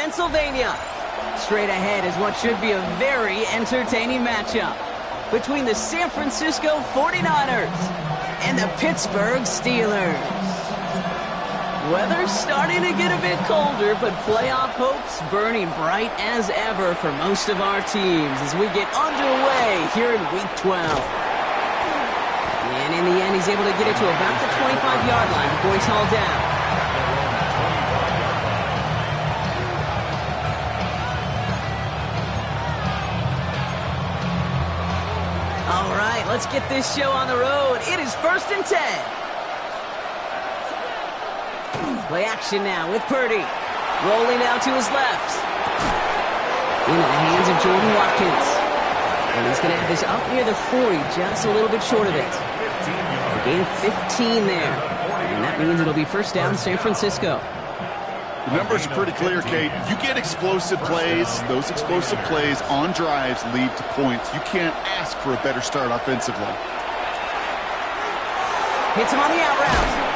Pennsylvania. Straight ahead is what should be a very entertaining matchup between the San Francisco 49ers and the Pittsburgh Steelers. Weather's starting to get a bit colder, but playoff hopes burning bright as ever for most of our teams as we get underway here in Week 12. And in the end, he's able to get it to about the 25-yard line before he's hauled down. All right, let's get this show on the road. It is 1st and 10. Play action now with Purdy. Rolling out to his left. Into the hands of Jordan Watkins. And he's going to have this up near the 40, just a little bit short of it. A gain of 15 there. And that means it'll be first down San Francisco. The numbers are pretty clear, Kate. You get explosive plays. Those explosive plays on drives lead to points. You can't ask for a better start offensively. Hits him on the out route.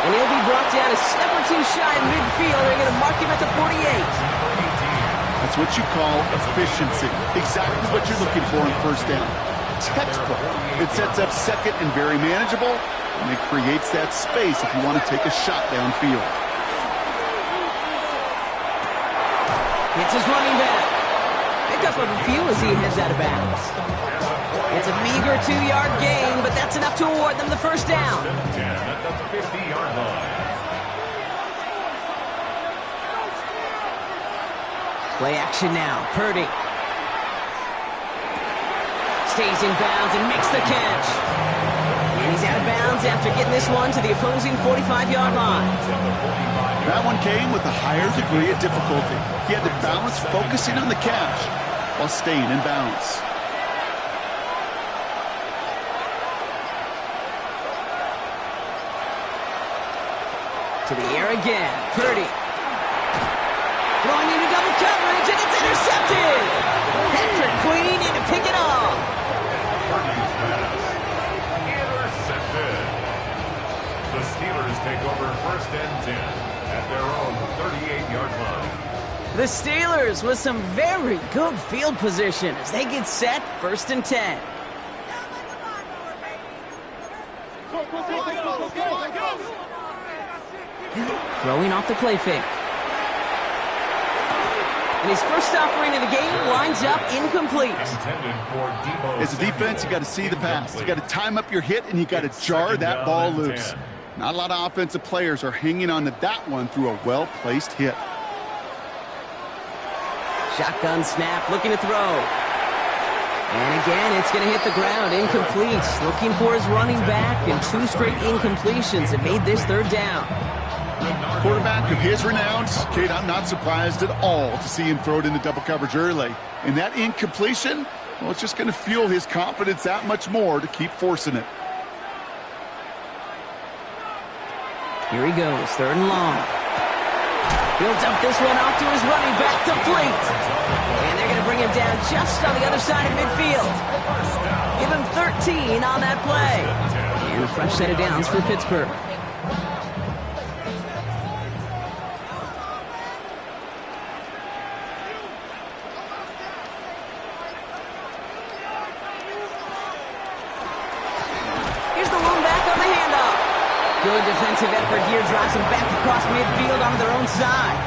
And he'll be brought down a step or two shy of midfield. They're going to mark him at the 48. That's what you call efficiency. Exactly what you're looking for on first down. Textbook. It sets up second and very manageable, and it creates that space if you want to take a shot downfield. It's his running back. Pick up a few as he heads out of bounds. It's a meager 2-yard gain, but that's enough to award them the first down. Play action now. Purdy stays in bounds and makes the catch. And he's out of bounds after getting this one to the opposing 45-yard line. That one came with a higher degree of difficulty. He had to balance focusing on the catch while staying in bounds. To the air again. Purdy. Throwing into double coverage, and it's intercepted. Patrick Queen in to pick it off. Purdy's pass. Intercepted. The Steelers take over 1st and 10 at their own 38-yard line. The Steelers with some very good field position as they get set 1st and 10. Throwing off the play fake. And his first offering of the game lines up incomplete. As a defense, you got to see the pass. You got to time up your hit, and you got to jar that ball loose. Not a lot of offensive players are hanging on to that one through a well-placed hit. Shotgun snap, looking to throw. And again, it's going to hit the ground, incomplete. Looking for his running back, and 2 straight incompletions that made this 3rd down. Quarterback of his renowns, Kate, I'm not surprised at all to see him throw it into double coverage early. And that incompletion, well, it's just going to fuel his confidence that much more to keep forcing it. Here he goes, 3rd and long. He'll dump this one off to his running back, complete. And they're going to bring him down just on the other side of midfield. Give him 13 on that play. And a fresh set of downs for Pittsburgh. Good defensive effort here, drives him back across midfield onto their own side.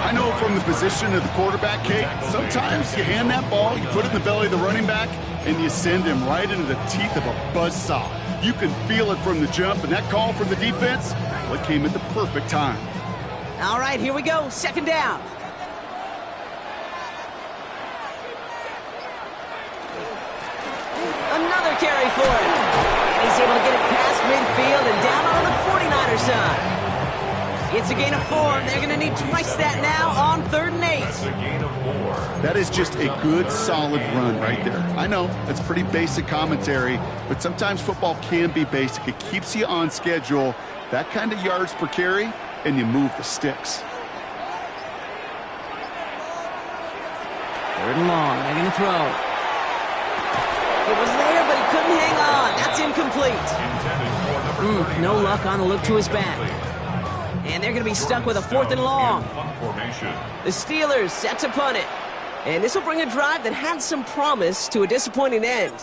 I know from the position of the quarterback, Kate, sometimes you hand that ball, you put it in the belly of the running back, and you send him right into the teeth of a buzzsaw. You can feel it from the jump, and that call from the defense, well, it came at the perfect time. All right, here we go, 2nd down. Another carry for him. He's able to get it past midfield and down on the 49er side. It's a gain of 4. They're going to need twice that now on 3rd and 8. That's a gain of 4. That is just a good, solid run right there. I know, that's pretty basic commentary, but sometimes football can be basic. It keeps you on schedule, that kind of yards per carry, and you move the sticks. 3rd and long. They're going to throw. It was there, but he couldn't hang on. That's incomplete. No luck on the look to his back. And they're going to be stuck with a 4th and long. Punt formation. The Steelers set to punt it. And this will bring a drive that had some promise to a disappointing end.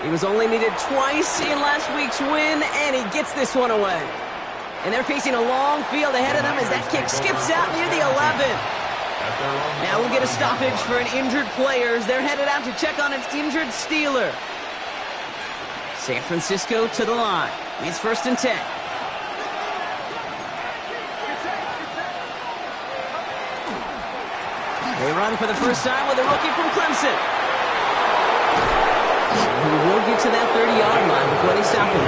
He was only needed twice in last week's win, and he gets this one away. And they're facing a long field ahead of them as that kick skips out near the 11. Now we'll get a stoppage for an injured player as they're headed out to check on an injured Steeler. San Francisco to the line. It's 1st and 10. They run for the first time with a rookie from Clemson. He will get to that 30-yard line before they stop him.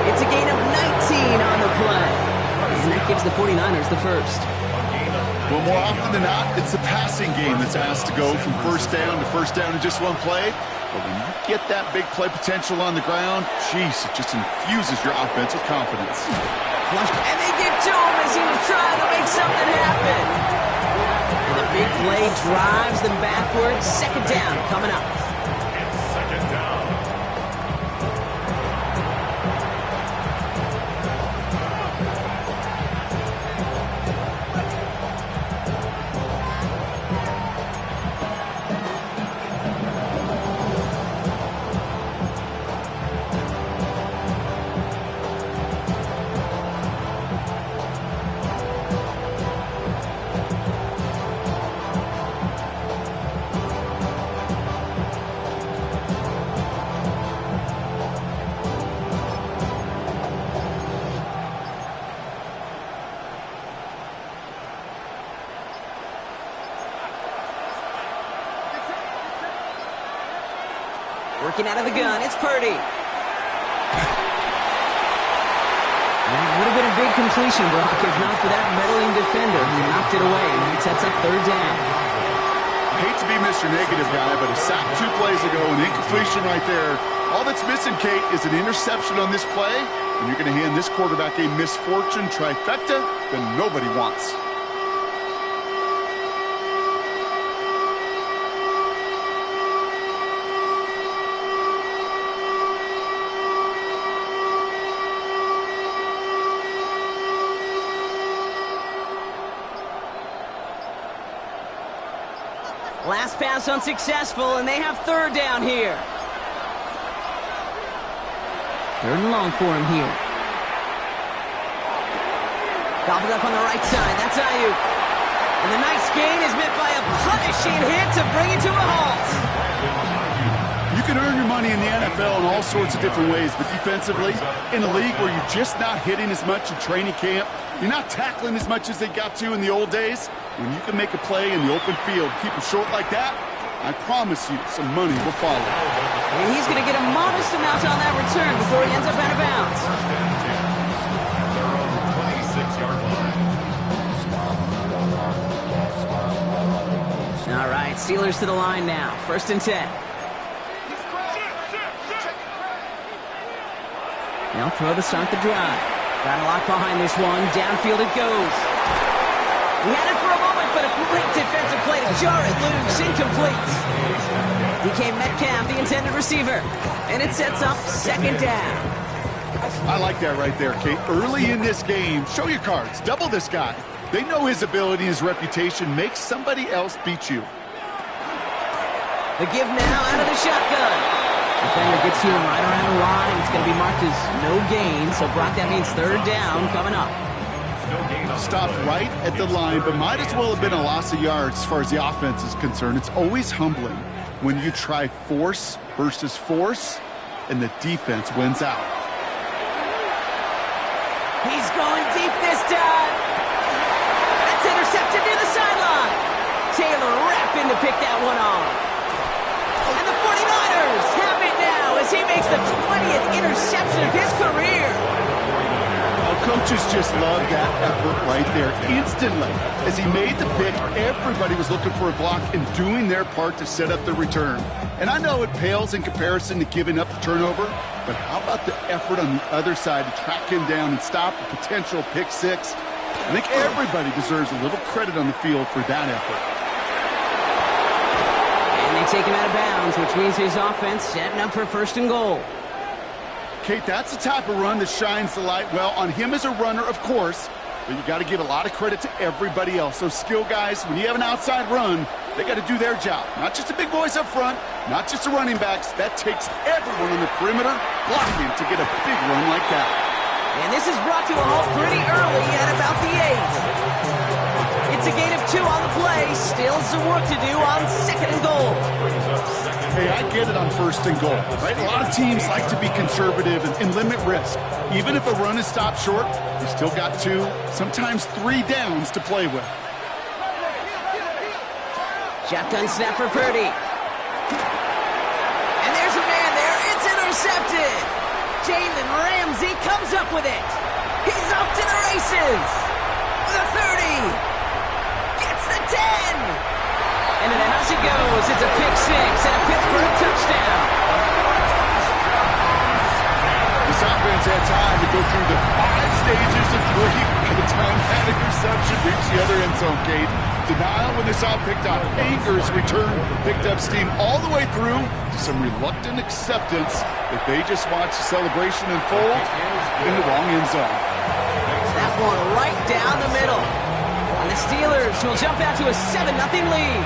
It's a gain of 19 on the play. And that gives the 49ers the first. Well, more often than not, it's the passing game that's asked to go from first down in just one play. But when you get that big play potential on the ground, geez, it just infuses your offense with confidence. And they get to him as he was trying to make something happen. And the big play drives them backwards. 2nd down coming up. It's 2nd down. Working out of the gun, it's Purdy. That would have been a big completion, Brock, if not for that meddling defender who knocked it away. And it sets up 3rd down. I hate to be Mr. Negative guy, but a sack 2 plays ago, an incompletion right there. All that's missing, Kate, is an interception on this play, and you're going to hand this quarterback a misfortune trifecta that nobody wants. Last pass unsuccessful, and they have 3rd down here. 3rd and long for him here. Gobbled up on the right side. That's Ayuk. And the nice gain is met by a punishing hit to bring it to a halt. You can earn your money in the NFL in all sorts of different ways, but defensively, in a league where you're just not hitting as much in training camp, you're not tackling as much as they got to in the old days, when you can make a play in the open field, keep it short like that, I promise you some money will follow. And he's going to get a modest amount on that return before he ends up out of bounds. Their own 26-yard line. All right, Steelers to the line now. 1st and 10. They'll throw to start the drive. Got a lock behind this one. Downfield it goes. He had it for a moment, but a great defensive play to jar it loose. Incomplete. DK Metcalf, the intended receiver. And it sets up 2nd down. I like that right there, Kate. Early in this game, show your cards. Double this guy. They know his ability and his reputation makes somebody else beat you. The give now out of the shotgun. Defender gets to him right around the line. It's going to be marked as no gain. So, Brock, that means 3rd down coming up. Stopped right at the line, but might as well have been a loss of yards as far as the offense is concerned. It's always humbling when you try force versus force, and the defense wins out. He's going deep this time. That's intercepted near the sideline. Taylor rapping to pick that one off. And the 49ers have it now as he makes the 20th interception of his career. Coaches just love that effort right there instantly. As he made the pick, everybody was looking for a block and doing their part to set up the return. And I know it pales in comparison to giving up the turnover, but how about the effort on the other side to track him down and stop a potential pick 6? I think everybody deserves a little credit on the field for that effort. And they take him out of bounds, which means his offense setting up for 1st and goal. Kate, that's the type of run that shines the light well on him as a runner, of course, but you got to give a lot of credit to everybody else. Those skill guys, when you have an outside run, they got to do their job. Not just the big boys up front, not just the running backs. That takes everyone on the perimeter blocking to get a big run like that. And this is brought to a halt pretty early at about the 8. It's a gain of 2 on the play. Still some work to do on 2nd and goal. Hey, I get it on 1st and goal, right? A lot of teams like to be conservative and limit risk. Even if a run is stopped short, you still got 2, sometimes 3 downs to play with. Shotgun snap for Purdy. And there's a man there. It's intercepted. Jalen Ramsey comes up with it. He's off to the races. The 30. Gets the 10. And then as he goes, it's a pick 6 and a Pittsburgh touchdown. This offense had time to go through the 5 stages of grief by the time that interception reached the other end zone, Kate. Denial when they saw it picked off. Anger's return picked up steam all the way through to some reluctant acceptance that they just watched the celebration unfold in the wrong end zone. That one right down the middle. And the Steelers will jump out to a 7-0 lead.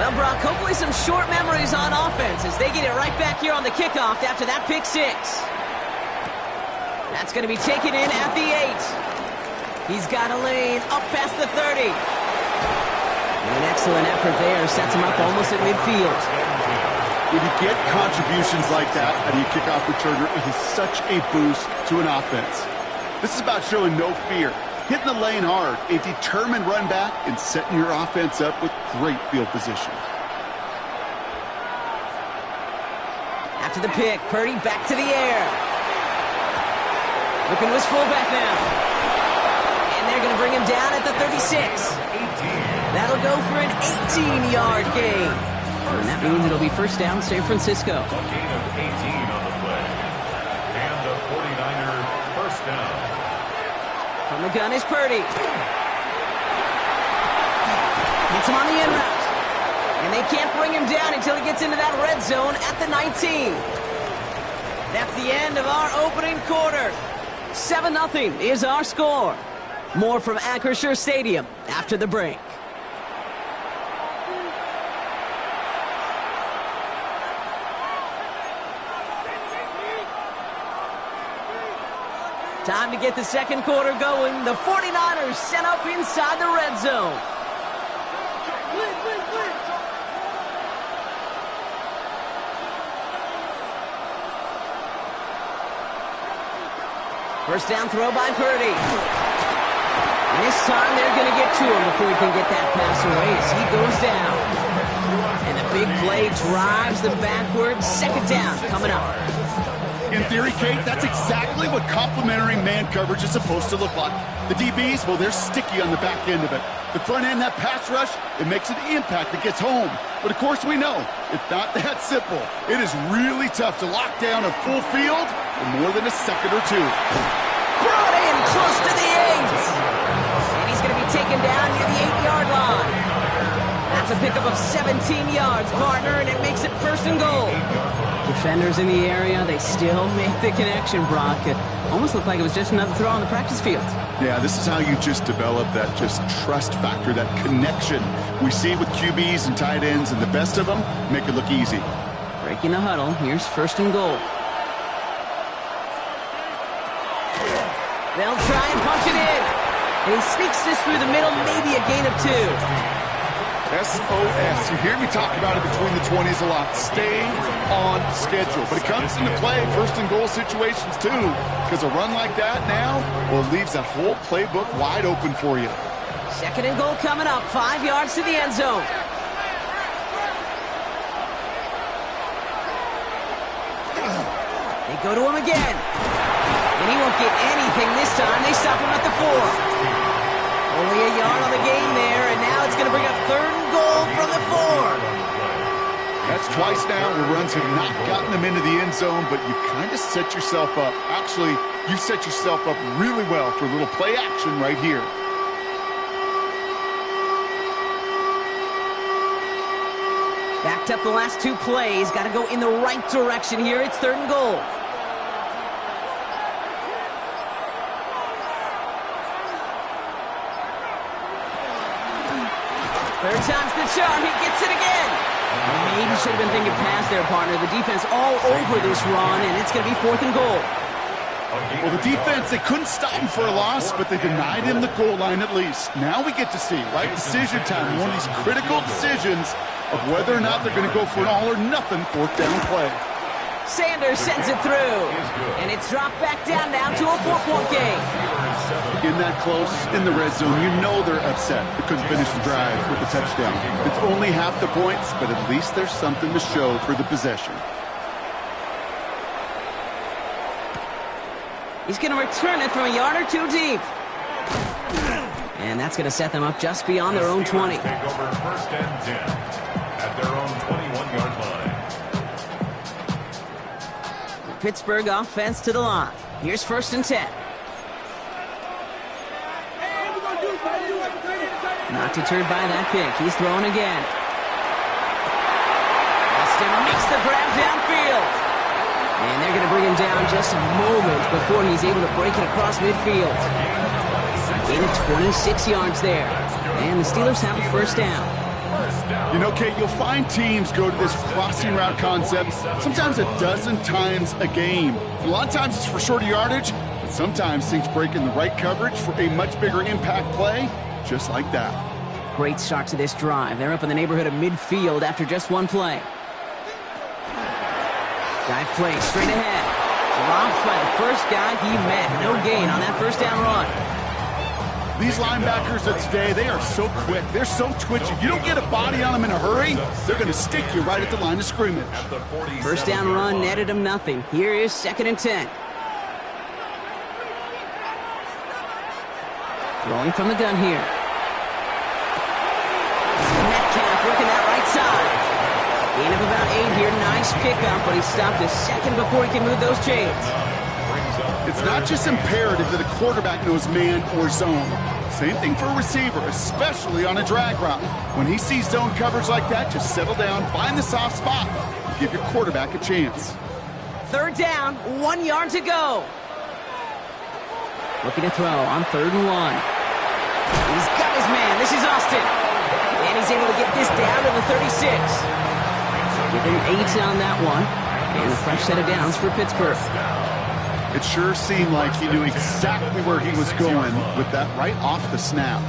Well, Brock, hopefully some short memories on offense as they get it right back here on the kickoff after that pick 6. That's going to be taken in at the 8. He's got a lane up past the 30. And an excellent effort there sets him up almost at midfield. When you get contributions like that out of your kickoff returner, it is such a boost to an offense. This is about showing no fear, hitting the lane hard, a determined run back, and setting your offense up with great field position. After the pick, Purdy back to the air. Looking to his fullback now. And they're going to bring him down at the 36. That'll go for an 18-yard gain. And that means it'll be first down San Francisco. A gain of 18 on the play. And the 49er first down. From the gun is Purdy. Gets him on the in route. And they can't bring him down until he gets into that red zone at the 19. That's the end of our opening quarter. 7-0 is our score. More from Acrisure Stadium after the break. Time to get the second quarter going. The 49ers set up inside the red zone. First down throw by Purdy. And this time they're going to get to him before he can get that pass away as he goes down. And the big play drives them backward. Second down coming up. In theory, Kate, that's exactly what complementary man coverage is supposed to look like. The DBs, well, they're sticky on the back end of it. The front end, that pass rush, it makes an impact that gets home. But of course we know, it's not that simple. It is really tough to lock down a full field for more than a second or 2. Brought in close to the 8. And he's going to be taken down near the 8-yard line. That's a pickup of 17 yards, partner, and it makes it first and goal. Defenders in the area, they still make the connection, Brock. It almost looked like it was just another throw on the practice field. Yeah, this is how you just develop that just trust factor, that connection we see with QBs and tight ends, and the best of them make it look easy. Breaking the huddle, here's first and goal. They'll try and punch it in. And he sneaks this through the middle, maybe a gain of 2. SOS. You hear me talk about it between the 20s a lot. Stay on schedule. But it comes into play first and goal situations too. Because a run like that now, well, it leaves that whole playbook wide open for you. Second and goal coming up. 5 yards to the end zone. They go to him again. And he won't get anything this time. They stop him at the 4. Only a yard on the gain there, and now it's going to bring up third and goal from the 4. That's twice now where runs have not gotten them into the end zone, but you've kind of set yourself up. Actually, you set yourself up really well for a little play action right here. Backed up the last 2 plays. Got to go in the right direction here. It's 3rd and goal. Third time's the charm. He gets it again. Maybe should have been thinking pass there, partner. The defense all over this run, and it's going to be 4th and goal. Well, the defense, they couldn't stop him for a loss, but they denied him the goal line at least. Now we get to see, right decision time, one of these critical decisions of whether or not they're going to go for an all-or-nothing 4th down play. Sanders sends it through, and it's dropped back down now to a 4-point game. In that close, in the red zone, you know they're upset. They couldn't finish the drive with the touchdown. It's only half the points, but at least there's something to show for the possession. He's going to return it from a yard or 2 deep. And that's going to set them up just beyond their own 20. Take over 1st and 10 at their own 21-yard line. The Pittsburgh offense to the line. Here's 1st and 10. Not deterred by that pick. He's throwing again. Austin makes the grab downfield. And they're going to bring him down just a moment before he's able to break it across midfield. In 26 yards there. And the Steelers have a 1st down. You know, Kate, you'll find teams go to this crossing route concept sometimes a dozen times a game. A lot of times it's for shorter yardage, but sometimes things break in the right coverage for a much bigger impact play, just like that. Great start to this drive. They're up in the neighborhood of midfield after just 1 play. Dive play straight ahead. Dropped by the first guy he met. No gain on that 1st down run. These linebackers of today, they are so quick. They're so twitchy. You don't get a body on them in a hurry, they're going to stick you right at the line of scrimmage. 1st down run netted him nothing. Here is 2nd and 10. Throwing from the gun here. Metcalf working that right side. Gain of about 8 here. Nice pickup, but he stopped a second before he can move those chains. It's not just imperative that a quarterback knows man or zone. Same thing for a receiver, especially on a drag route. When he sees zone coverage like that, just settle down, find the soft spot, and give your quarterback a chance. 3rd down, 1 yard to go. Looking to throw on 3rd and 1. He's got his man. This is Austin. And he's able to get this down to the 36. Give him 8 on that one. And a fresh set of downs for Pittsburgh. It sure seemed like he knew exactly where he was going with that right off the snap.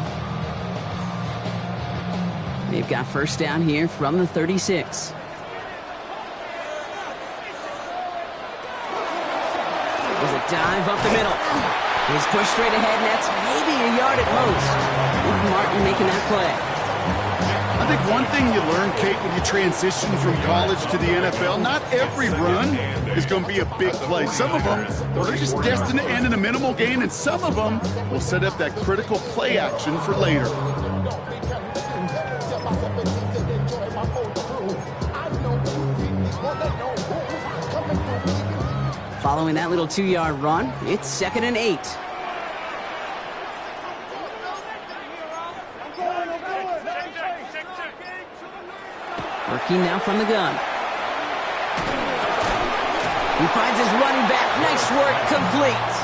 They've got 1st down here from the 36. There's a dive up the middle. He's pushed straight ahead, and that's maybe a yard at most. Martin making that play. I think one thing you learn, Kate, when you transition from college to the NFL, not every run is going to be a big play. Some of them, well, they're just destined to end in a minimal gain, and some of them will set up that critical play action for later. Following that little 2-yard run, it's 2nd and 8. Working now from the gun. He finds his running back. Nice work, complete.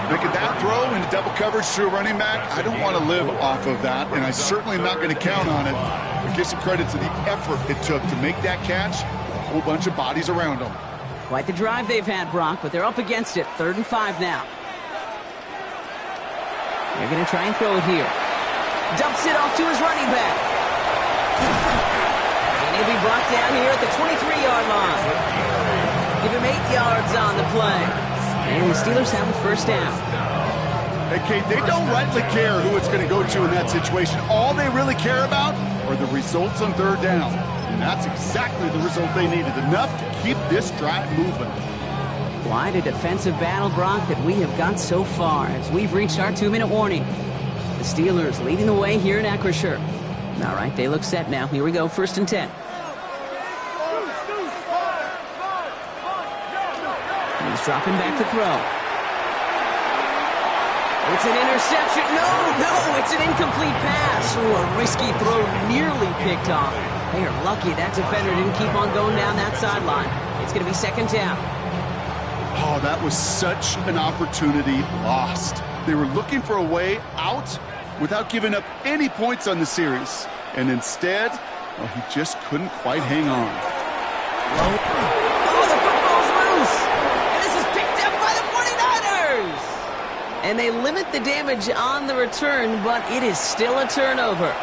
Making that throw into double coverage to a running back, I don't want to live off of that, and I certainly am not going to count on it. But give some credit to the effort it took to make that catch, a whole bunch of bodies around him. Quite the drive they've had, Brock, but they're up against it. 3rd and 5 now. They're going to try and throw it here. Dumps it off to his running back. And he'll be brought down here at the 23-yard line. Give him 8 yards on the play. And the Steelers have a 1st down. Hey, Kate, they don't rightly care who it's going to go to in that situation. All they really care about are the results on 3rd down. And that's exactly the result they needed. Enough to keep this drive moving. Quite a defensive battle, Brock, that we have got so far as we've reached our 2-minute warning. The Steelers leading the way here in Acrisure. All right, they look set now. Here we go, 1st and 10. He's dropping back to throw. It's an interception. No, it's an incomplete pass. Ooh, a risky throw nearly picked off. They are lucky that defender didn't keep on going down that sideline. It's going to be second down. Oh, that was such an opportunity lost. They were looking for a way out without giving up any points on the series. And instead, well, he just couldn't quite hang on. Oh, the football's loose. And this is picked up by the 49ers. And they limit the damage on the return, but it is still a turnover.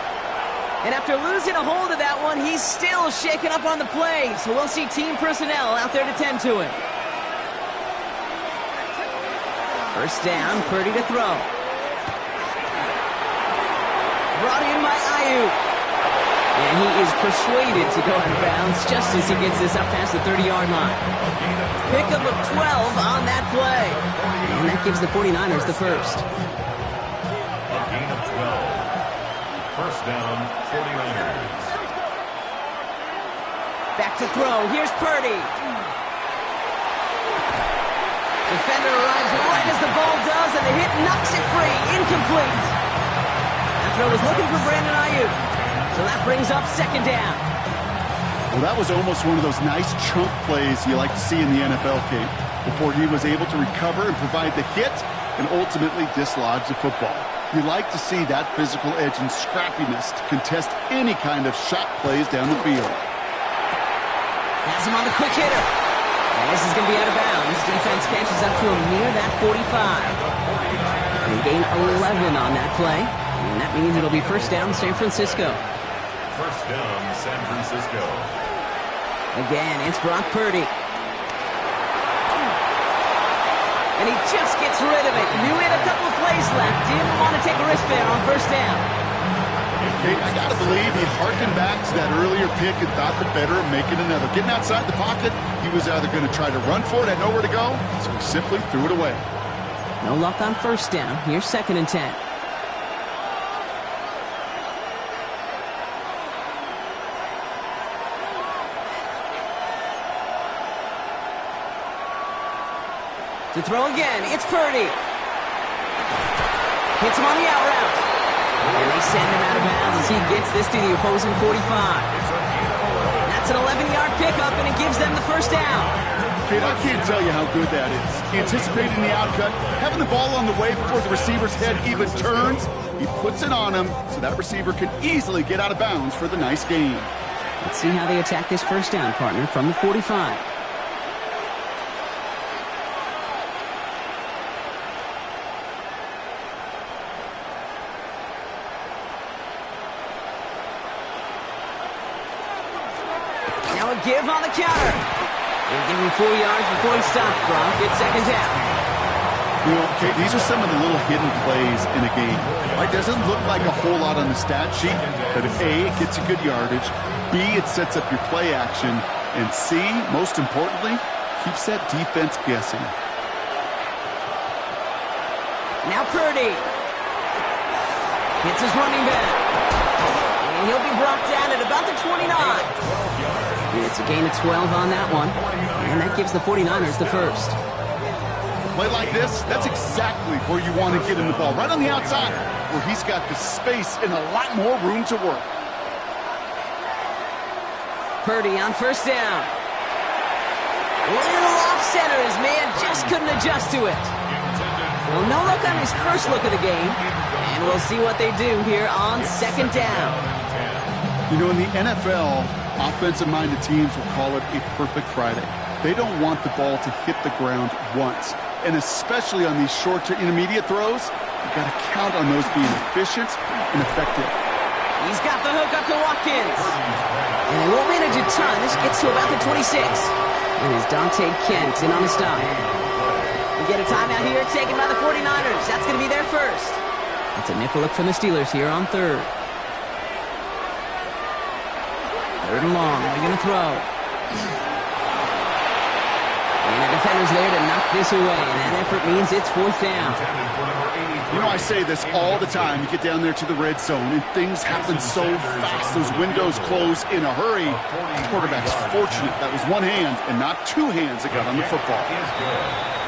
And after losing a hold of that one, he's still shaken up on the play. So we'll see team personnel out there to tend to him. First down, Purdy to throw. Brought in by Ayuk. And he is persuaded to go out of bounds just as he gets this up past the 30-yard line. Pickup of 12 on that play. And that gives the 49ers the first. A gain of 12. First down, 49ers. Back to throw. Here's Purdy. Defender arrives right as the ball does, and the hit knocks it free. Incomplete. That throw was looking for Brandon Ayuk. So that brings up second down. Well, that was almost one of those nice chunk plays you like to see in the NFL, Kate, before he was able to recover and provide the hit and ultimately dislodge the football. You like to see that physical edge and scrappiness to contest any kind of shot plays down the field. Has him on the quick hitter. And this is going to be out of bounds. Defense catches up to him near that 45. They gain 11 on that play. And that means it'll be first down San Francisco. First down, San Francisco. Again, it's Brock Purdy. And he just gets rid of it. Knew he had a couple of plays left. Didn't want to take a risk there on first down. Kate, I got to believe he harkened back to that earlier pick and thought the better of making another. Getting outside the pocket, he was either going to try to run for it, had nowhere to go, so he simply threw it away. No luck on first down. Here's second and 10. To throw again, it's Purdy. Hits him on the out route. And they send him out of bounds as he gets this to the opposing 45. That's an 11-yard pickup, and it gives them the first down. Kate, I can't tell you how good that is. Anticipating the outcut, having the ball on the way before the receiver's head even turns, he puts it on him so that receiver can easily get out of bounds for the nice gain. Let's see how they attack this first down, partner, from the 45. Give on the counter. And give him 4 yards before he stops, Brock. It's second down. You know, Kate, these are some of the little hidden plays in a game. It doesn't look like a whole lot on the stat sheet, but A, it gets you good yardage, B, it sets up your play action, and C, most importantly, keeps that defense guessing. Now Purdy. Hits his running back. And he'll be brought down at about the 29. It's a gain of 12 on that one, and that gives the 49ers the first. Play like this, that's exactly where you want to get him the ball, right on the outside, where he's got the space and a lot more room to work. Purdy on first down. Little off center, his man just couldn't adjust to it. Well, no luck on his first look of the game, and we'll see what they do here on second down. You know, in the NFL, offensive-minded teams will call it a perfect Friday. They don't want the ball to hit the ground once. And especially on these short to intermediate throws, you've got to count on those being efficient and effective. He's got the hook up to Watkins. And he won't manage a ton. This gets to about the 26. And it's Dante Kent in on the stop. We get a timeout here taken by the 49ers. That's going to be their first. That's a nickel look from the Steelers here on third. Third and long. They're going to throw. And the defender's there to knock this away. And that effort means it's fourth down. You know, I say this all the time. You get down there to the red zone, and things happen so fast. Those windows close in a hurry. The quarterback's fortunate that was one hand and not two hands that got on the football.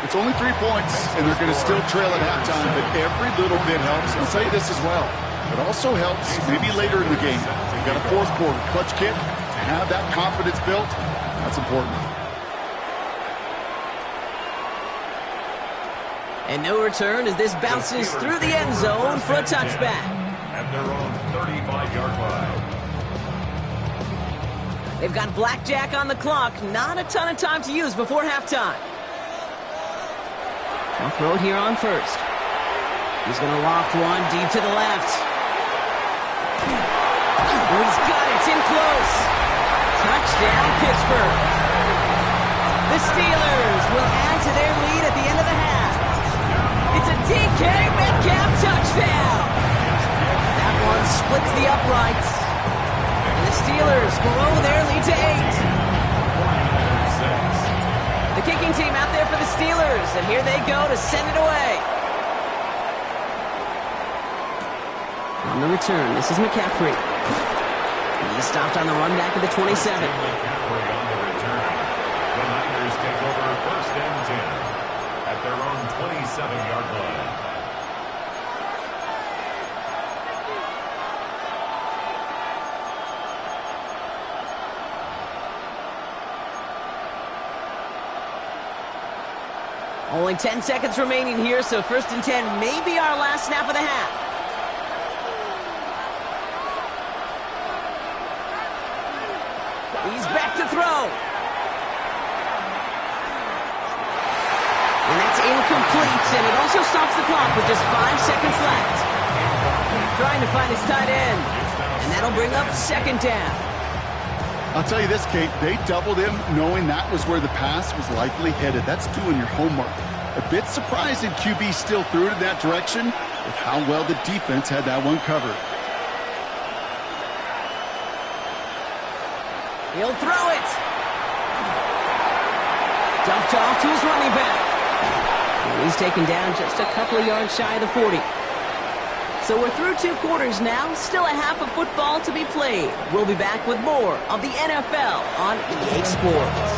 It's only 3 points, and they're going to still trail at halftime, but every little bit helps. I'll tell you this as well. It also helps maybe later in the game. You've got a fourth quarter clutch kick. To have that confidence built, that's important. And no return as this bounces through the end zone for a touchback. At their own 35-yard line. They've got blackjack on the clock. Not a ton of time to use before halftime. They'll throw it here on first. He's going to loft one deep to the left. Oh, he's got it. It's in close. Touchdown, Pittsburgh. The Steelers will add to their lead at the end of the half. It's a DK Metcalf touchdown. That one splits the uprights. And the Steelers grow their lead to 8. The kicking team out there for the Steelers, and here they go to send it away. On the return, this is McCaffrey. He's stopped on the run back at the 27. McCaffrey on the return. The Niners take over first and 10 at their own 27-yard line. Only 10 seconds remaining here, so first and 10 may be our last snap of the half. He's back to throw. And that's incomplete, and it also stops the clock with just 5 seconds left. Trying to find his tight end, and that'll bring up second down. I'll tell you this, Kate, they doubled him knowing that was where the pass was likely headed. That's doing your homework. A bit surprising QB still threw it in that direction with how well the defense had that one covered. He'll throw it. Dumped off to his running back. And he's taken down just a couple of yards shy of the 40. So we're through 2 quarters now. Still a half of football to be played. We'll be back with more of the NFL on EA Sports.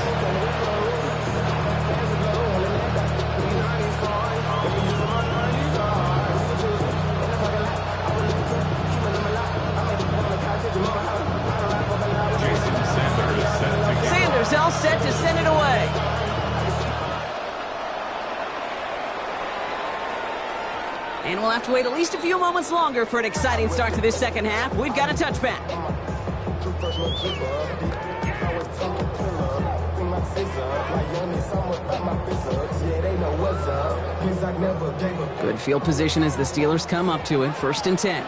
Sanders all set to send it away. And we'll have to wait at least a few moments longer for an exciting start to this second half. We've got a touchback. Good field position as the Steelers come up to it. First and 10.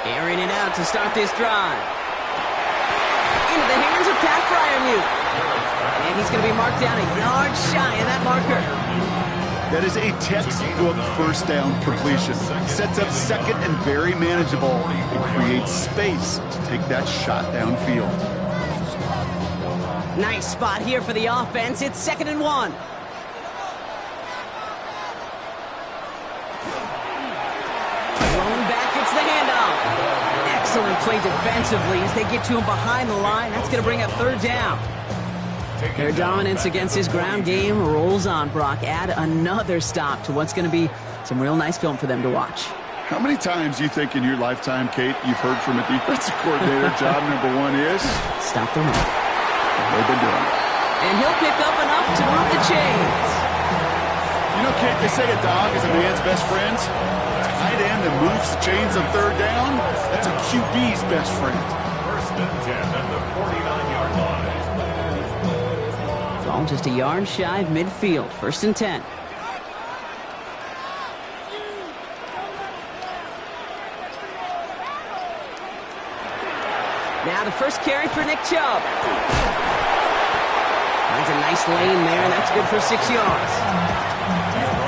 Airing it out to start this drive. Into the hands of Pat Fryermuth. And he's going to be marked down a yard shy of that marker. That is a textbook first down completion. Sets up second and very manageable. It creates space to take that shot downfield. Nice spot here for the offense. It's 2nd and 1. Thrown back, it's the handoff. Excellent play defensively as they get to him behind the line. That's going to bring up 3rd down. Their dominance against his ground game rolls on, Brock. Add another stop to what's going to be some real nice film for them to watch. How many times do you think in your lifetime, Kate, you've heard from a defensive coordinator, job number 1 is? Stop the run. They've been doing it. And he'll pick up enough to move the chains. You know, Kate, they say a dog is a man's best friend. Tight end that moves the chains on 3rd down, that's a QB's best friend. First and 10 at the 49-yard line. It's all just a yard shy of midfield. 1st and 10. Now the first carry for Nick Chubb. Finds a nice lane there, and that's good for 6 yards.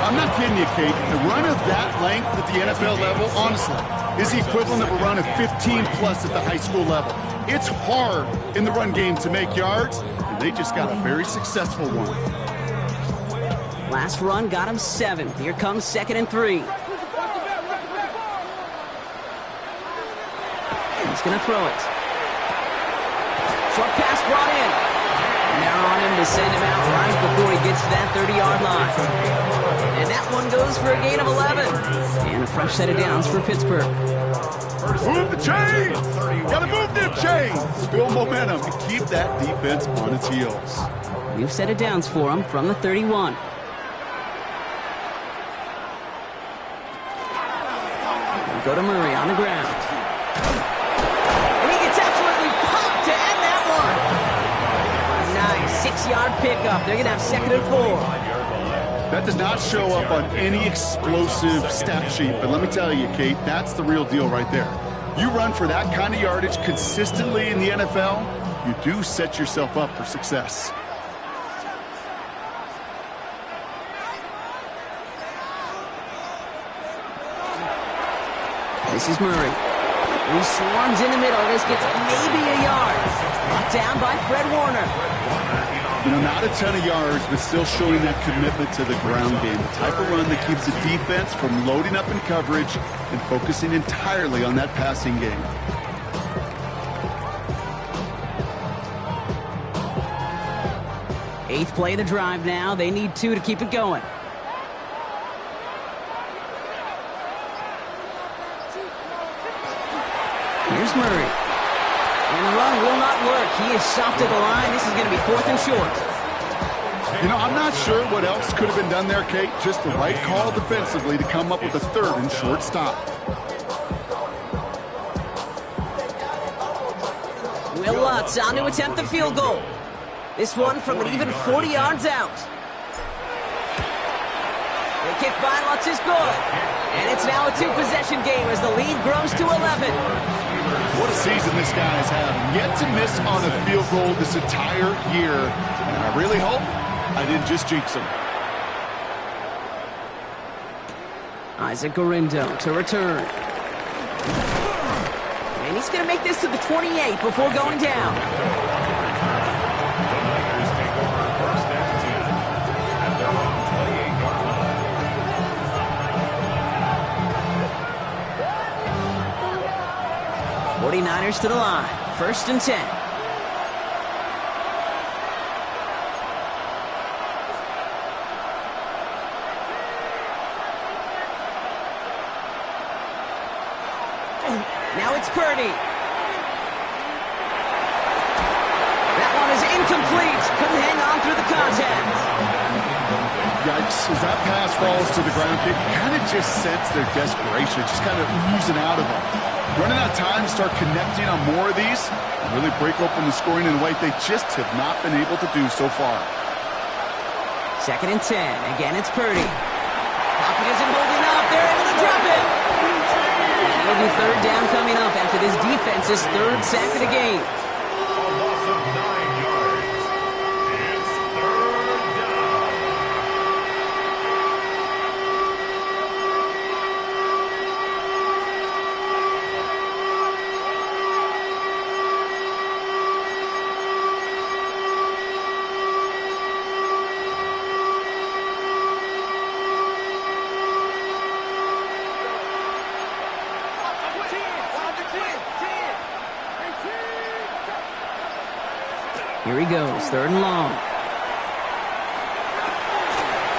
I'm not kidding you, Kate. A run of that length at the NFL level, honestly, is the equivalent of a run of 15-plus at the high school level. It's hard in the run game to make yards, and they just got a very successful one. Last run got him 7. Here comes 2nd and 3. going to throw it. Short pass brought in. And they're on him to send him out right before he gets to that 30-yard line. And that one goes for a gain of 11. And a fresh set of downs for Pittsburgh. Move the chains! Gotta move them chains! Build momentum and keep that defense on its heels. We've set of downs for him from the 31. Go to Murray on the ground. And he gets absolutely pumped to end that one. Nice 6-yard pickup. They're going to have 2nd and 4. That does not show up on any explosive stat sheet, but let me tell you, Kate, that's the real deal right there. You run for that kind of yardage consistently in the NFL, you do set yourself up for success. This is Murray. He swarms in the middle. This gets maybe a yard. Brought down by Fred Warner. You know, not a ton of yards, but still showing that commitment to the ground game. The type of run that keeps the defense from loading up in coverage and focusing entirely on that passing game. Eighth play of the drive now. They need 2 to keep it going. Here's Murray. And the run will not work. He is soft at the line. This is going to be 4th and short. You know, I'm not sure what else could have been done there, Kate. Just the right call defensively to come up with a 3rd and short stop. Will Lutz on to attempt the field goal. This one from an even 40 yards out. The kick by Lutz is good. And it's now a 2-possession game as the lead grows to 11. What a season this guy's having. Yet to miss on a field goal this entire year. And I really hope I didn't just jinx him. Isaac Gorindo to return. And he's going to make this to the 28 before going down. The Niners take over 1st and 10 at their own 28-yard line. 49ers to the line. 1st and 10. Now it's Purdy. That one is incomplete. Couldn't hang on through the contact. Yikes, as that pass falls to the ground, you kind of just sense their desperation, just kind of oozing out of them. Running out of time to start connecting on more of these and really break open the scoring in a way they just have not been able to do so far. 2nd and 10. Again, it's Purdy. Pocket isn't holding up. They're able to drop it. And it'll be 3rd down coming up after this defense's 3rd sack of the game. A loss of 9 yards. It's 3rd down. Here he goes, 3rd and long.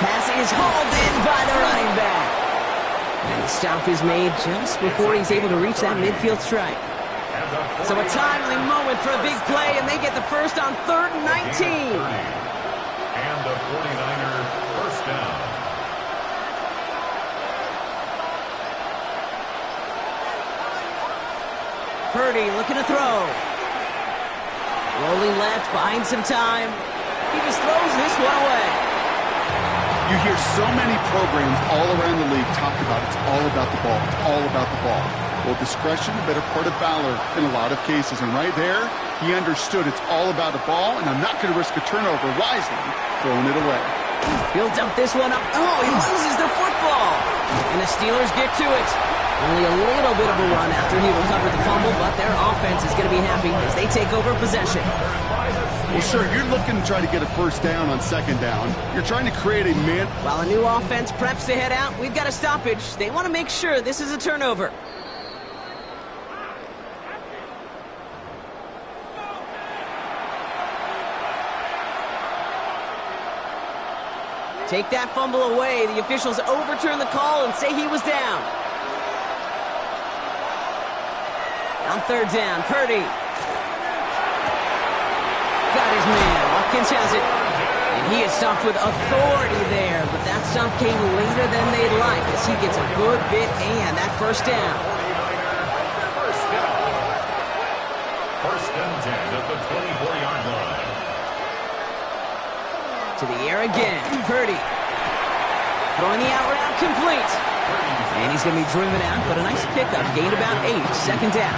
Pass is hauled in by the running back. And the stop is made just before he's able to reach that midfield strike. So a timely moment for a big play, and they get the first on 3rd and 19. And the 49er 1st down. Purdy looking to throw. Rolling left, buying some time. He just throws this one away. You hear so many programs all around the league talk about it's all about the ball. It's all about the ball. Well, discretion, the better part of valor in a lot of cases. And right there, he understood it's all about the ball, and I'm not going to risk a turnover wisely, throwing it away. He'll dump this one up. Oh, he loses the football. And the Steelers get to it. Only a little bit of a run after he recovered the fumble, but their offense is going to be happy as they take over possession. Well, sure, you're looking to try to get a 1st down on 2nd down. You're trying to create a man. While a new offense preps to head out, we've got a stoppage. They want to make sure this is a turnover. Take that fumble away. The officials overturn the call and say he was down. On third down, Purdy. Got his man. Watkins has it. And he is stopped with authority there. But that stop came later than they'd like as he gets a good bit and that first down. First and 10 at the 24-yard line. To the air again. Purdy. Throwing the out route complete. And he's going to be driven out, but a nice pickup. Gained about 8. Second down.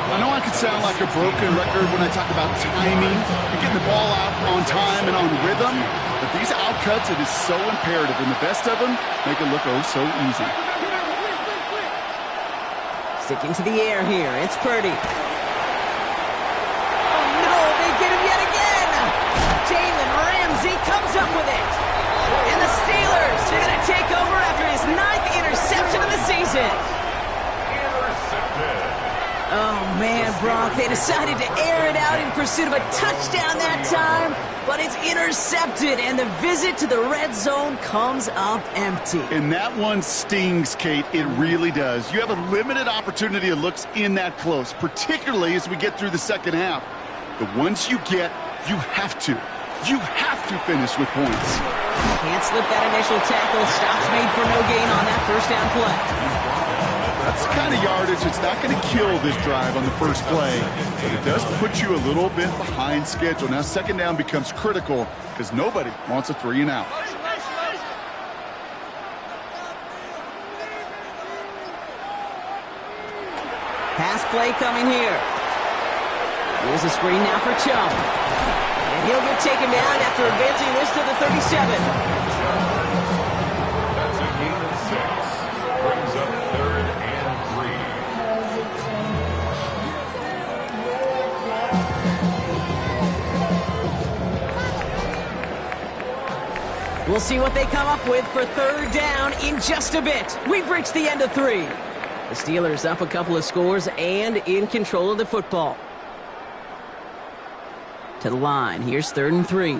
I know I could sound like a broken record when I talk about timing and getting the ball out on time and on rhythm, but these outcuts, it is so imperative, and the best of them make it look oh so easy. Sticking to the air here. It's Purdy. Oh, no, they get him yet again. Jalen Ramsey comes up with it. And the Steelers are going to take over after his 9th interception of the season. Intercepted. Oh, man, Brock, they decided to air it out in pursuit of a touchdown that time, but it's intercepted, and the visit to the red zone comes up empty. And that one stings, Kate. It really does. You have a limited opportunity of looks in that close, particularly as we get through the second half. The ones you get, you have to finish with points. Can't slip that initial tackle. Stops made for no gain on that first down play. That's the kind of yardage that's not going to kill this drive on the first play, but it does put you a little bit behind schedule. Now second down becomes critical because nobody wants a 3 and out. Pass play coming here. Here's a screen now for Chubb. And he'll get taken down after advancing this to the 37. That's a gain of 6. Brings up 3rd and 3. We'll see what they come up with for third down in just a bit. We've reached the end of 3. The Steelers up a couple of scores and in control of the football. To the line. Here's 3rd and 3.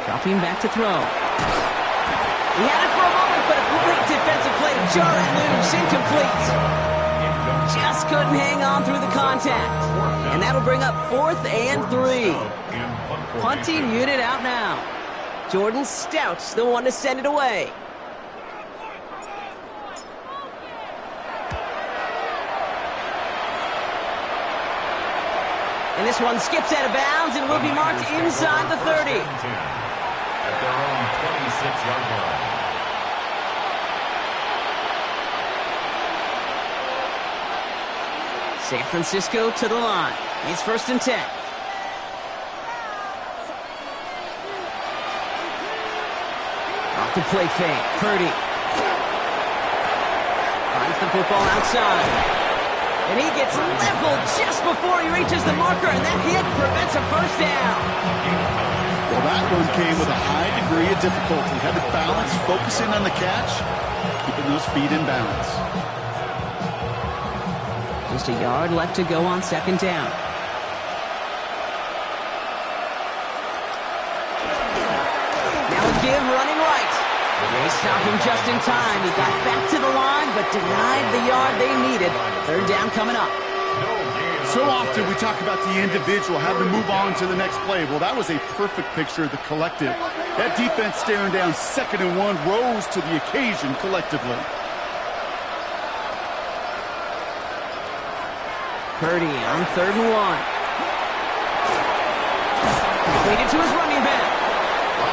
Dropping back to throw. He had it for a moment, but a great defensive play to jar it loose. Incomplete. Just couldn't hang on through the contact. And that'll bring up 4th and 3. Punting unit out now. Jordan Stout's the one to send it away. And this one skips out of bounds and will be marked inside the 30. At their own 26-yard line. San Francisco to the line. It's 1st and 10. Off the play fake. Purdy. Finds the football outside. And he gets leveled just before he reaches the marker, and that hit prevents a first down. Well, that one came with a high degree of difficulty. Had to balance, focusing on the catch, keeping those feet in balance. Just a yard left to go on second down. Now a give running right. They stopped him just in time. He got back to the line, but denied the yard they needed. Third down coming up. So often we talk about the individual having to move on to the next play. Well, that was a perfect picture of the collective. That defense staring down 2nd and 1 rose to the occasion collectively. Purdy on 3rd and 1. Completed to his running back.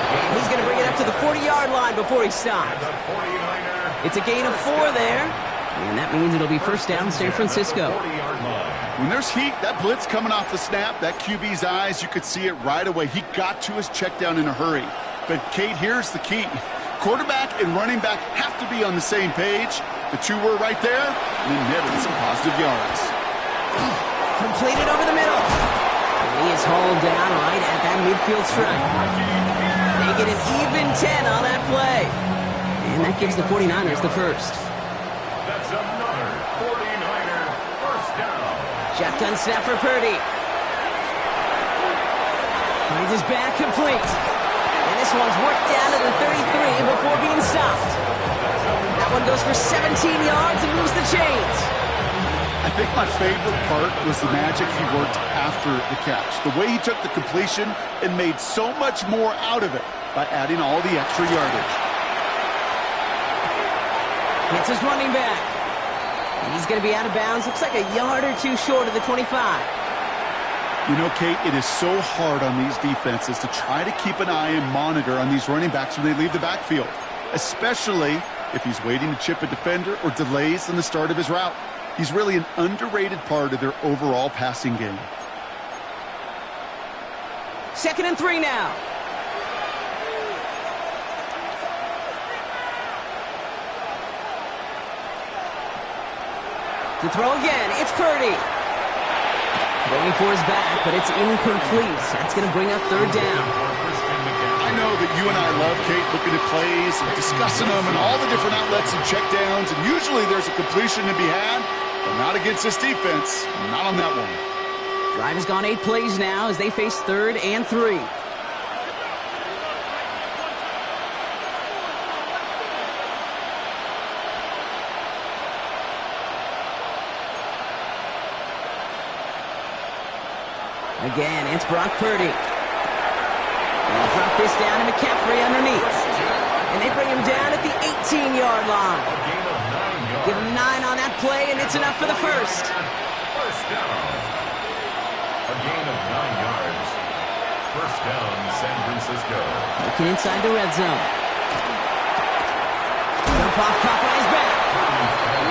And he's going to bring it up to the 40-yard line before he stops. It's a gain of 4 there. And that means it'll be first down San Francisco. When there's heat, that blitz coming off the snap, that QB's eyes, you could see it right away. He got to his check down in a hurry. But, Kate, here's the key. Quarterback and running back have to be on the same page. The two were right there, and then netted some positive yards. Completed over the middle. And he is hauled down right at that midfield stripe. They get an even 10 on that play. And that gives the 49ers the first. That's another 49er first down. Shotgun snap for Purdy. Finds his back complete. And this one's worked down to the 33 before being stopped. That one goes for 17 yards and moves the chains. I think my favorite part was the magic he worked after the catch. The way he took the completion and made so much more out of it by adding all the extra yardage. Hits his running back. And he's going to be out of bounds. Looks like a yard or two short of the 25. You know, Kate, it is so hard on these defenses to try to keep an eye and monitor on these running backs when they leave the backfield, especially if he's waiting to chip a defender or delays in the start of his route. He's really an underrated part of their overall passing game. 2nd and 3 now. To throw again, it's Purdy. Going for his back, but it's incomplete. That's going to bring up 3rd down. I know that you and I love, Kate, looking at plays and discussing them and all the different outlets and checkdowns, and usually there's a completion to be had, but not against this defense, not on that one. Drive has gone 8 plays now as they face 3rd and 3. Again, it's Brock Purdy. They'll drop this down to McCaffrey underneath. And they bring him down at the 18-yard line. Give him 9 on that play, and it's enough for the first. First down. A gain of 9 yards. First down, San Francisco. Looking inside the red zone. Jump off Popeye's back.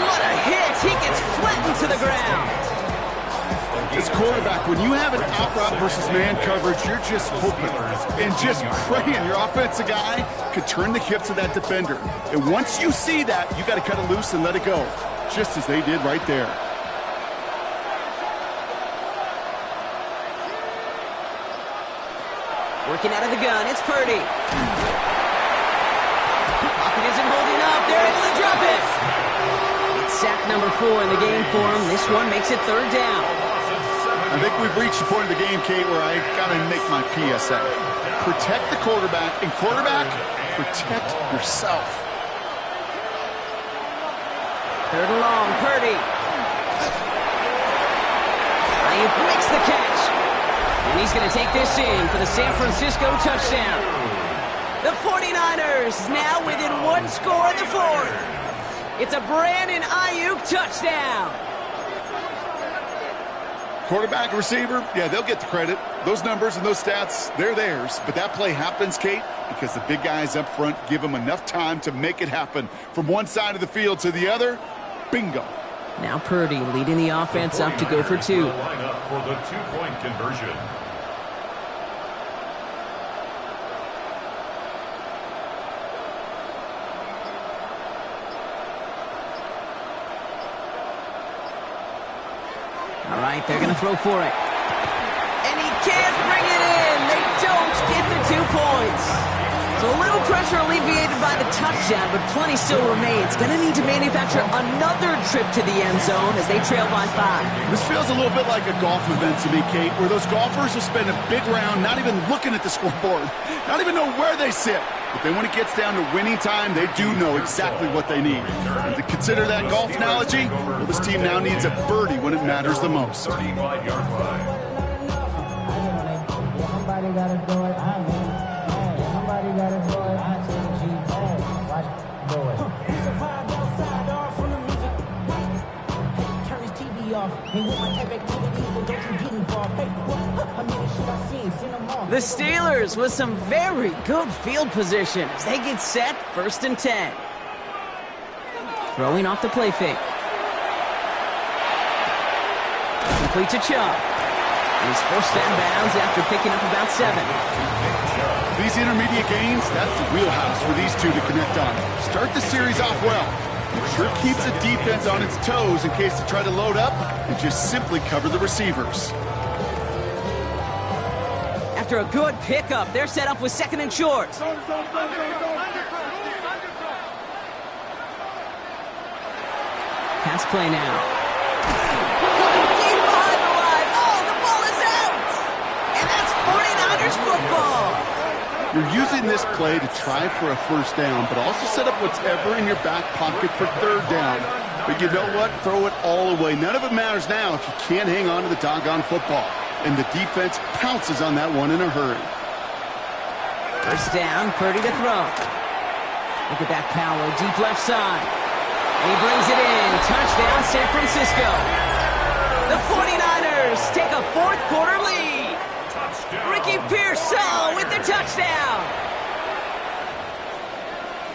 What a hit! He gets flattened to the ground. As quarterback, when you have an out route versus man coverage, you're just hoping and just praying your offensive guy could turn the hips of that defender. And once you see that, you got to cut it loose and let it go, just as they did right there. Working out of the gun, it's Purdy. Pocket isn't holding up. They're able to drop it. It's sack number 4 in the game for him. This one makes it 3rd down. I think we've reached the point of the game, Kate, where I got to make my PSA. Protect the quarterback, and quarterback, protect yourself. 3rd and long, Purdy. Ayuk makes the catch. And he's going to take this in for the San Francisco touchdown. The 49ers now within 1 score in the 4th. It's a Brandon Ayuk touchdown. Quarterback, receiver, yeah, they'll get the credit. Those numbers and those stats, they're theirs. But that play happens, Kate, because the big guys up front give them enough time to make it happen. From one side of the field to the other, bingo. Now Purdy leading the offense up to go for 2. Line up for the 2-point conversion. All right, they're going to throw for it. And he can't bring it in. They don't get the 2 points. So a little pressure alleviated by the touchdown, but plenty still remains. Going to need to manufacture another trip to the end zone as they trail by 5. This feels a little bit like a golf event to me, Kate, where those golfers will spend a big round not even looking at the scoreboard, not even know where they sit. But then when it gets down to winning time, they do know exactly what they need. And to consider that golf analogy, well, this team now needs a birdie when it matters the most. 35-yard line. Somebody gotta do it. I mean, somebody gotta do it. I tell G, watch do it. He's a vibe outside, all from the music. Hey, turn his TV off. He want my type activities, but don't you get involved. Hey, what? I mean, shit I seen them all. The Steelers with some very good field position as they get set, 1st and 10. Throwing off the play fake. Complete to Chubb. And he's forced out of bounds after picking up about 7. These intermediate gains, that's the wheelhouse for these two to connect on. Start the series off well. It sure keeps the defense on its toes in case they try to load up and just simply cover the receivers. After a good pickup, they're set up with 2nd and short. Pass play now. Coming deep behind Here's football. You're using this play to try for a first down, but also set up whatever in your back pocket for third down. But you know what? Throw it all away. None of it matters now if you can't hang on to the doggone football. And the defense pounces on that one in a hurry. First down, Purdy to throw. Look at that power, deep left side. And he brings it in. Touchdown, San Francisco. The 49ers take a fourth quarter lead. Ricky Pearsall with the touchdown.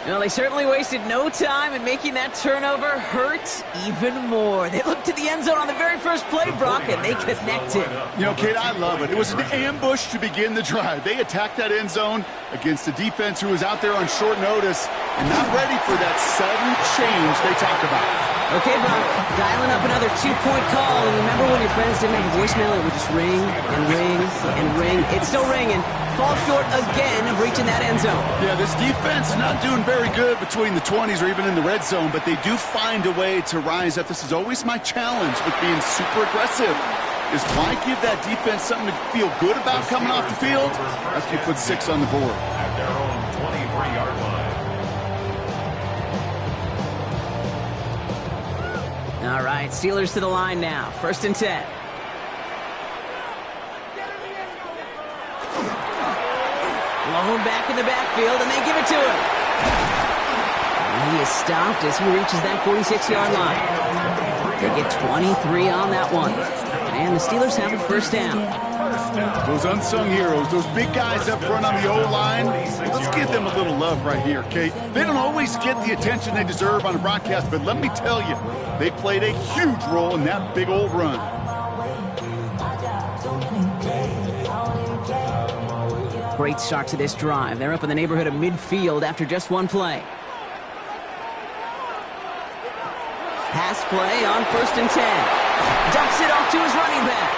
Well, they certainly wasted no time in making that turnover hurt even more. They looked to the end zone on the very first play, Brock, and they connected. You know, Kate, I love it. It was an ambush to begin the drive. They attacked that end zone against a defense who was out there on short notice and not ready for that sudden change they talked about. Okay, Brock, dialing up another two-point call. And remember when your friends didn't have a voicemail, it would just ring and ring and ring. It's still ringing. Fall short again of reaching that end zone. Yeah, this defense is not doing very good between the 20s or even in the red zone, but they do find a way to rise up. This is always my challenge with being super aggressive, is why give that defense something to feel good about coming off the field after you put 6 on the board. At their own 23-yard line. All right, Steelers to the line now. First and 10. Blown back in the backfield, and they give it to him. And he is stopped as he reaches that 46-yard line. They get 23 on that one. And the Steelers have a first down. Those unsung heroes, those big guys up front on the O-line, let's give them a little love right here, Kate. They don't always get the attention they deserve on a broadcast, but let me tell you, they played a huge role in that big old run. Great start to this drive. They're up in the neighborhood of midfield after just one play. Pass play on first and 10. Dumps it off to his running back.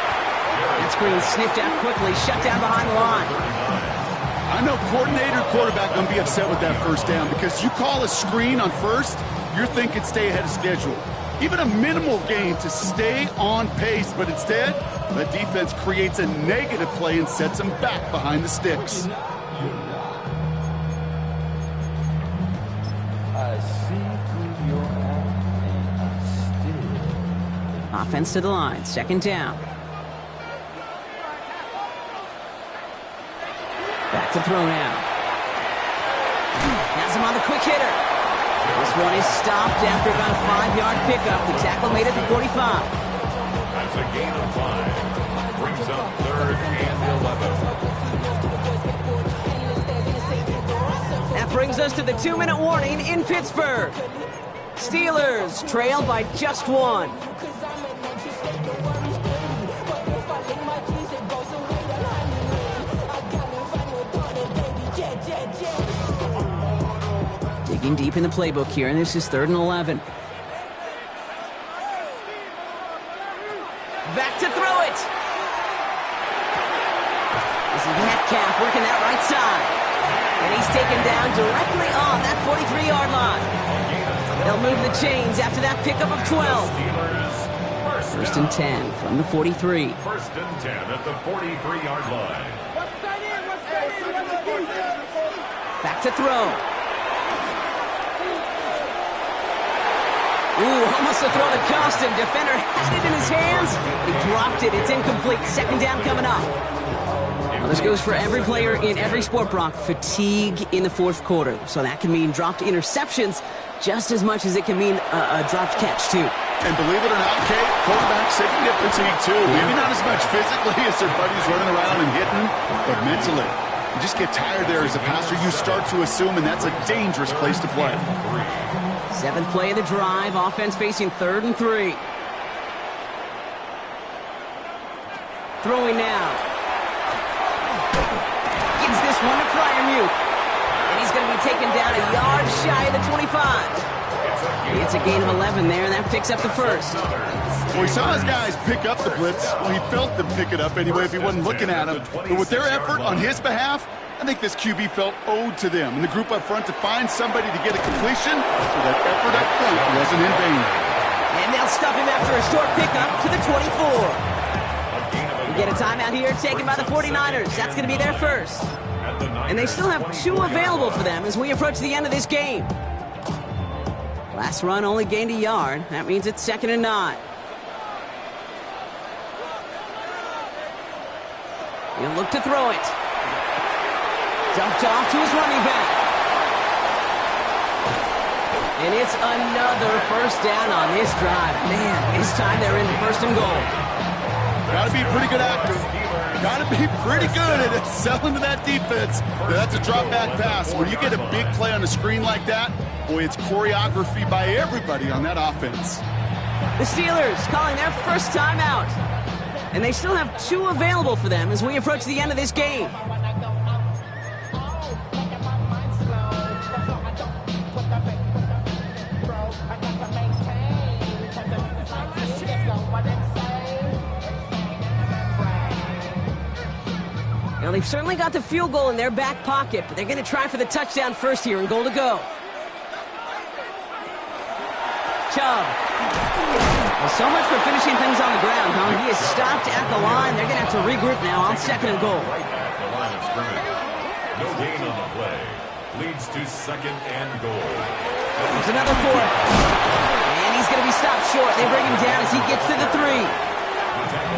That screen sniffed out quickly, shut down behind the line. I know coordinator, quarterback going to be upset with that first down because you call a screen on first, you're thinking stay ahead of schedule. Even a minimal gain to stay on pace, but instead, the defense creates a negative play and sets them back behind the sticks. I see through your eyes and I still. Offense to the line, second down. Back to throw now. Has him on the quick hitter. This one is stopped after about a 5-yard pickup. The tackle made it to 45. That's a gain of 5. Brings up third and 11. That brings us to the 2-minute warning in Pittsburgh. Steelers trail by just 1. Digging deep in the playbook here, and this is 3rd and 11. Back to throw it. This is Metcalf working that right side. And he's taken down directly on that 43-yard line. They'll move the chains after that pickup of 12. First and 10 from the 43. First and 10 at the 43-yard line. Back to throw. Ooh, almost a throw that cost him. Defender had it in his hands. He dropped it. It's incomplete. Second down coming up. Well, this goes for every player in every sport, Brock. Fatigue in the fourth quarter. So that can mean dropped interceptions just as much as it can mean a dropped catch, too. And believe it or not, Kate, quarterbacks, they can get fatigue, too. Maybe not as much physically as their buddies running around and hitting, but mentally. You just get tired there as a passer. You start to assume, and that's a dangerous place to play. 7th play of the drive. Offense facing 3rd and 3. Throwing now. Gives this one to Fryermuth. And he's going to be taken down a yard shy of the 25. It's a gain of 11 there, and that picks up the first. Well, he saw his guys pick up the blitz. Well, he felt them pick it up anyway if he wasn't looking at him. But with their effort on his behalf, I think this QB felt owed to them and the group up front to find somebody to get a completion so that effort up front wasn't in vain. And they'll stop him after a short pickup to the 24. We get a timeout here taken by the 49ers. That's going to be their first. And they still have 2 available for them as we approach the end of this game. Last run only gained a yard. That means it's 2nd and 9. He'll look to throw it. Dumped off to his running back. And it's another first down on this drive. Man, this time they're in the 1st and goal. Got to be a pretty good actor. Got to be pretty good at selling to that defense. That's a drop back pass. When you get a big play on the screen like that, boy, it's choreography by everybody on that offense. The Steelers calling their first timeout. And they still have 2 available for them as we approach the end of this game. Now, they've certainly got the field goal in their back pocket, but they're going to try for the touchdown first here and goal to go. Chubb. Well, so much for finishing things on the ground, huh? He is stopped at the line. They're going to have to regroup now on 2nd and goal. Right at the line of scrimmage. No gain on the play. Leads to 2nd and goal. There's another 4. And he's going to be stopped short. They bring him down as he gets to the 3.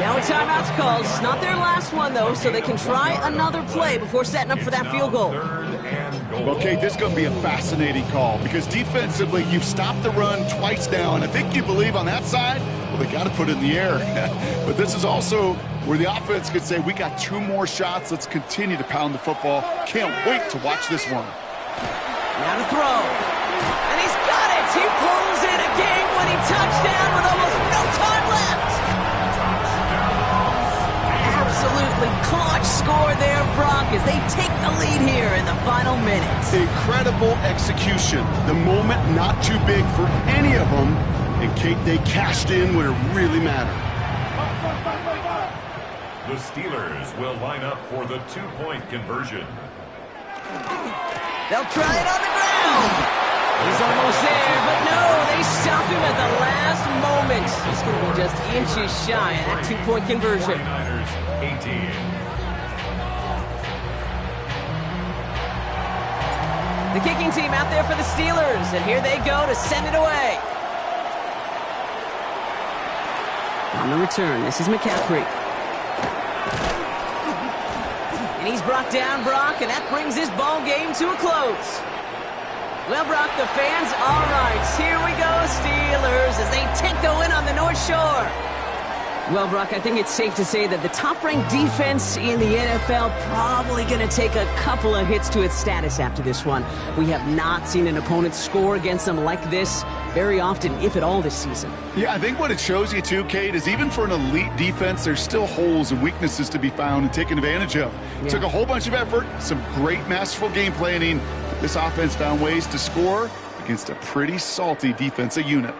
Now a timeout's called. It's not their last one, though, so they can try another play before setting up for that field goal. 3rd and goal. Okay, this is going to be a fascinating call because defensively, you've stopped the run twice now, and I think you believe on that side, well, they got to put it in the air. But this is also where the offense could say, we got 2 more shots. Let's continue to pound the football. Can't wait to watch this one. Now to throw. And he's got it. He pulls in a game-winning touchdown with almost no time left. Absolutely clutch score there, Brock, as they take the lead here in the final minutes. Incredible execution. The moment not too big for any of them. And Kate, they cashed in when it really mattered. The Steelers will line up for the 2-point conversion. They'll try it on the ground. He's almost there, but no, they stop him at the last moment. He's going to be just inches shy of that 2-point conversion. 49ers 18. The kicking team out there for the Steelers, and here they go to send it away. On the return, this is McCaffrey. And he's brought down, Brock, and that brings this ball game to a close. Well, Brock, the fans, all right, here we go, Steelers, as they take the win on the North Shore. Well, Brock, I think it's safe to say that the top-ranked defense in the NFL probably going to take a couple of hits to its status after this one. We have not seen an opponent score against them like this very often, if at all, this season. Yeah, I think what it shows you, too, Kate, is even for an elite defense, there's still holes and weaknesses to be found and taken advantage of. It took a whole bunch of effort, some great masterful game planning. This offense found ways to score against a pretty salty defensive unit.